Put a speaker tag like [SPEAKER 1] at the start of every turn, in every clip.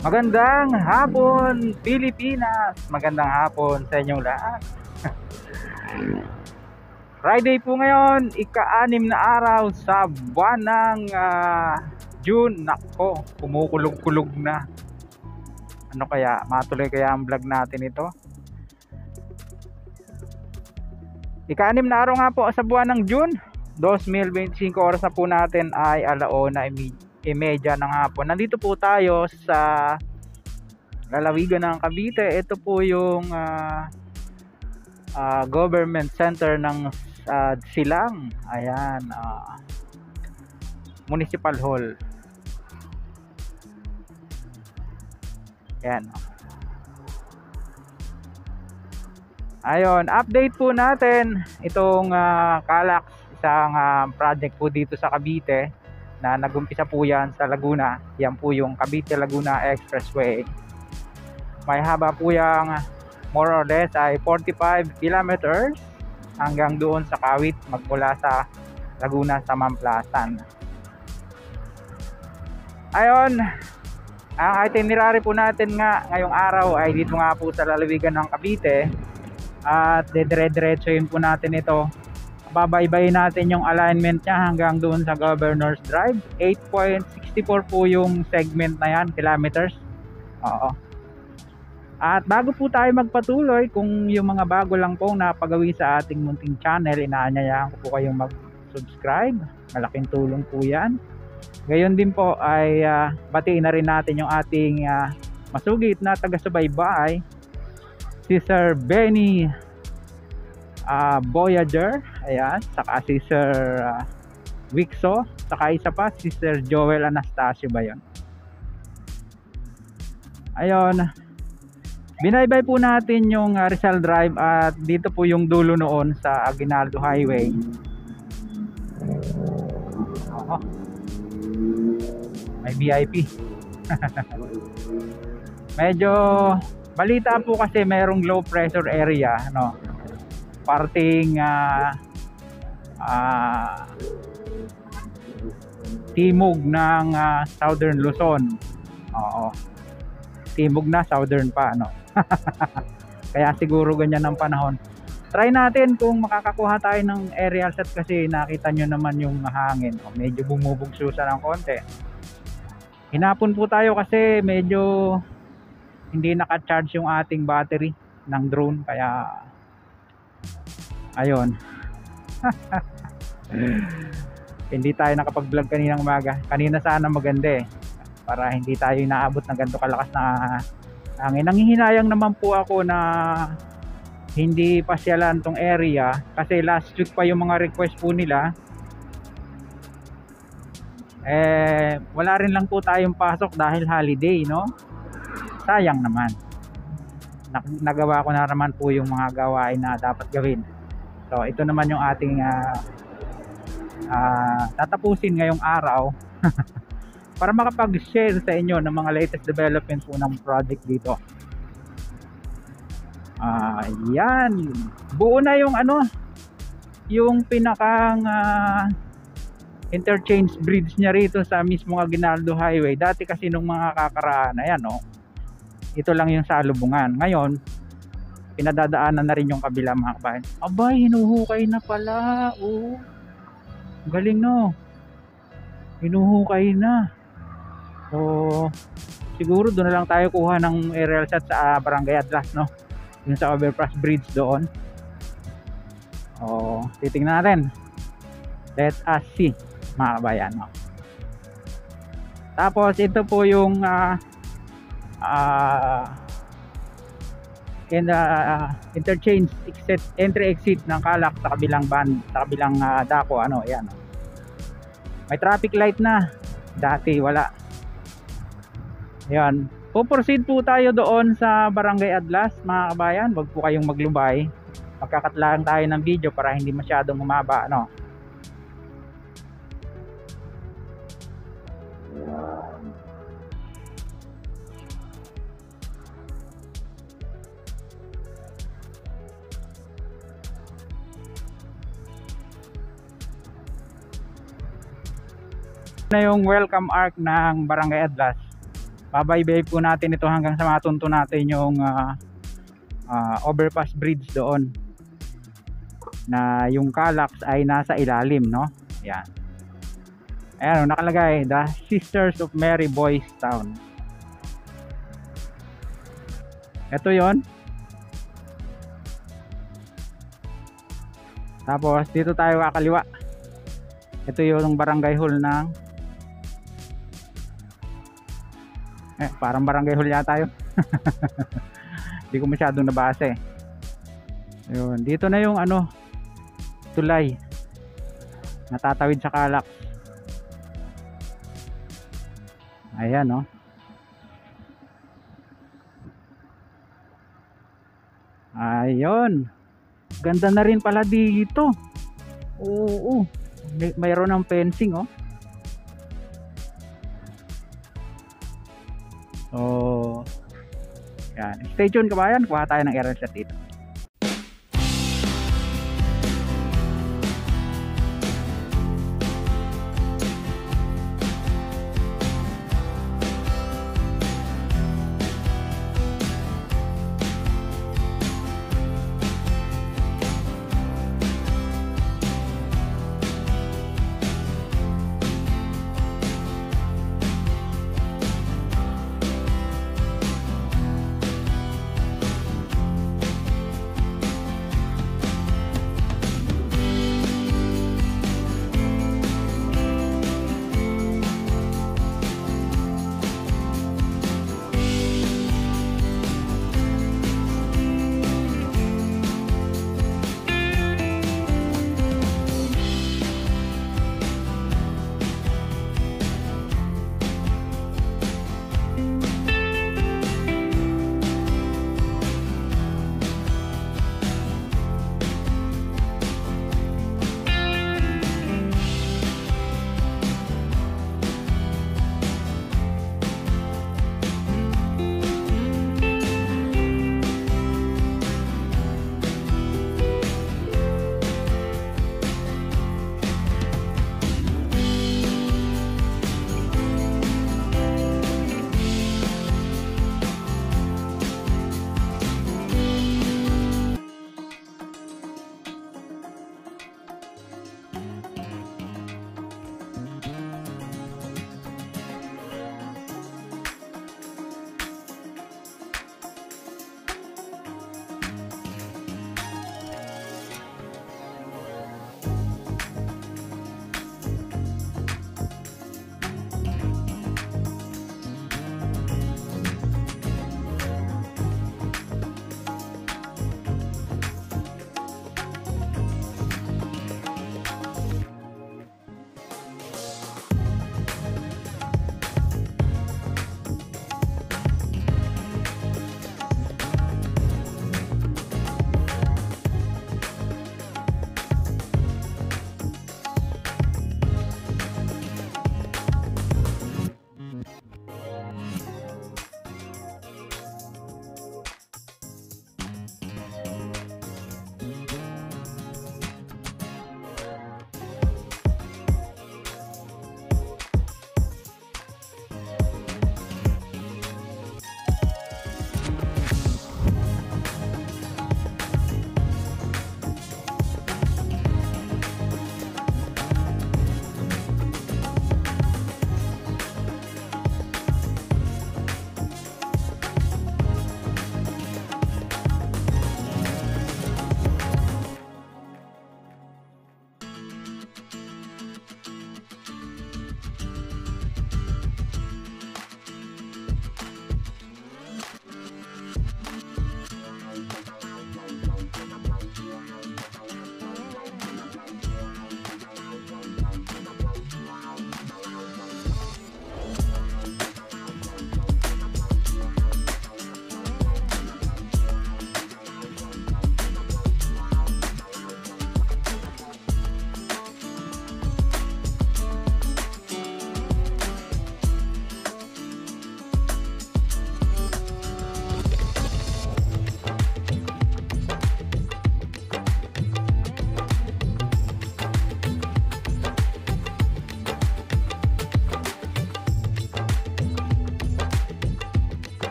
[SPEAKER 1] Magandang hapon, Pilipinas! Magandang hapon sa inyong lahat. Friday po ngayon, ika-6 na araw sa buwan ng June. Nako, kumukulog-kulog na. Ano kaya, matuloy kaya ang vlog natin ito? Ika-6 na araw nga po sa buwan ng June 2025. Oras na po natin ay 1:30 ng hapon. Nandito po tayo sa lalawigan ng Cavite. Ito po yung government center ng Silang. Ayan, Municipal Hall. Ayan. Ayun, update po natin itong Calax, isang project po dito sa Cavite na nagumpisa po yan sa Laguna. Yan po yung Cavite Laguna Expressway. May haba po yung more or less ay 45 kilometers hanggang doon sa Kawit, magmula sa Laguna sa Mamplasan. Ayun, ang itinerary po natin nga ngayong araw ay dito nga po sa lalawigan ng Cavite, at dire-diretsohin po natin ito. Babaybayin natin yung alignment niya hanggang doon sa Governor's Drive. 8.64 po yung segment na yan, kilometers. Oo. At bago po tayo magpatuloy, kung yung mga bago lang pong napagawi sa ating munting channel, inaanyayahan ko po kayong mag-subscribe. Malaking tulong po yan. Gayon din po ay batiin na rin natin yung ating masugit na taga-subaybay, si Sir Benny Voyager, ayan, saka si Sir Wixo, saka isa pa si Sir Joel Anastasio ba yun? Ayun, binaybay po natin yung Rizal Drive, at dito po yung dulo noon sa Aguinaldo Highway. May VIP. Medyo balita po kasi mayroong low pressure area, no? Parting timog ng Southern Luzon. Oo. Timog na, Southern pa, no? Kaya siguro ganyan ang panahon. Try natin kung makakakuha tayo ng aerial shot, kasi nakita nyo naman yung hangin. Medyo bumubugsusa ng konti. Hinapon po tayo kasi medyo hindi naka-charge yung ating battery ng drone, kaya ayun. Hindi tayo nakapag-vlog kaninang umaga. Kanina sana maganda para hindi tayo inaabot ng ganito kalakas na hangin. Nanghihinayang naman po ako na hindi pasyalan tong area, kasi last week pa yung mga request po nila. Wala rin lang po tayong pasok dahil holiday, no? Sayang naman. Nagawa ko na naman po yung mga gawain na dapat gawin. So ito naman yung ating tatapusin ngayong araw para makapag-share sa inyo ng mga latest development po ng project dito. Yan, buo na yung yung pinakang interchange bridge niya rito sa mismong Aguinaldo Highway. Dati kasi nung mga kakaraan, ayan, ito lang yung salubungan. Ngayon pinadadaanan na rin yung kabila, mga kabayan. Abay, hinuhukay na pala. Galing, no? Hinuhukay na. So siguro doon na lang tayo kuha ng aerial shot sa Barangay Atlas, no? Yung sa overpass bridge doon. Titingnan natin. Let us see, mga kabayan, no? Tapos ito po yung interchange entry exit ng Calax sa kabilang sa kabilang dako, ayan. May traffic light na, dati wala. Ayan, puproceed po tayo doon sa Barangay Adlas, mga kabayan. Wag po kayong maglubay, magkakatlaan tayo ng video para hindi masyadong humaba, no? Na yung welcome arc ng Barangay Adlas. Babaybay po natin ito hanggang sa matunto natin yung overpass bridge doon, na yung Calax ay nasa ilalim, no? Yan. Ayan, nakalagay, The Sisters of Mary Boys Town. Ito yon. Tapos dito tayo kakaliwa. Ito yung barangay hall ng parang barangay hall yata yun. Hindi ko masyadong nabasa eh. Ayun, dito na yung tulay natatawid sa Calax. Ayan, no? Ayun. Ganda na rin pala dito. Oo. Mayroon ng fencing, oh. So, yan. Stay tuned kabayan. Kuha tayo ng aerial shot dito.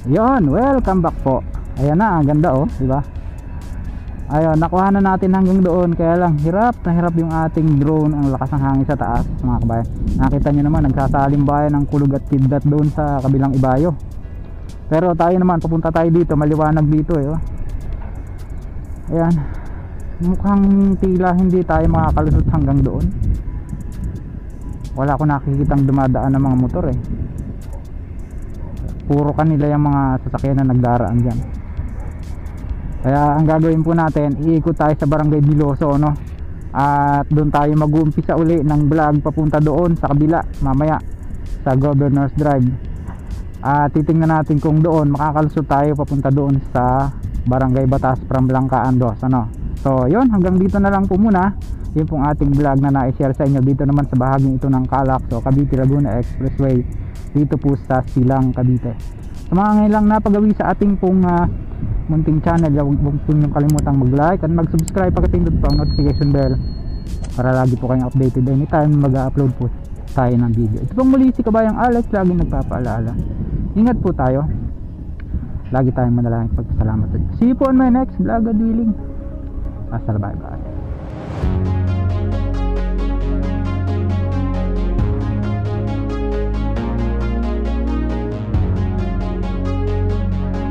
[SPEAKER 1] Yon, welcome back po. Ayan na, ang ganda oh, di ba? Ayun, nakuha na natin hanggang doon. Kaya lang, hirap na hirap yung ating drone. Ang lakas ng hangin sa taas, mga kabayan. Nakita nyo naman, nagsasalimbayan ng kulog at kidlat doon sa kabilang ibayo. Pero tayo naman, papunta tayo dito. Maliwanag dito eh oh. Ayan, mukhang tila hindi tayo makakalusot hanggang doon. Wala ko nakikitang dumadaan ng mga motor eh. Puro kanila yung mga sasakyan na nagdaraan dyan. Kaya ang gagawin po natin, iikot tayo sa Barangay Biloso, no? At doon tayo mag-uumpisa uli ng vlog papunta doon sa kabila mamaya sa Governor's Drive. At titingnan natin kung doon makakalusot tayo papunta doon sa Barangay Batas from Blanca Andos, ano? So yun, hanggang dito na lang po muna. Yun pong ating vlog na na-share sa inyo dito naman sa bahaging ito ng Calac, so Cavite Laguna Expressway, dito po sa Silang, Cavite. Sa mga ngayon lang napagawi sa ating pong munting channel, huwag po niyong kalimutang mag-like at mag-subscribe, pagkatindot po ang notification bell para lagi po kayong updated anytime mag-upload po tayo ng video. Ito pong muli si Kabayang Alex, laging nagpapaalala, ingat po tayo, lagi tayong manalangin pagpasalamat. See you po on my next vlog, Adwiling. Hasta, bye bye.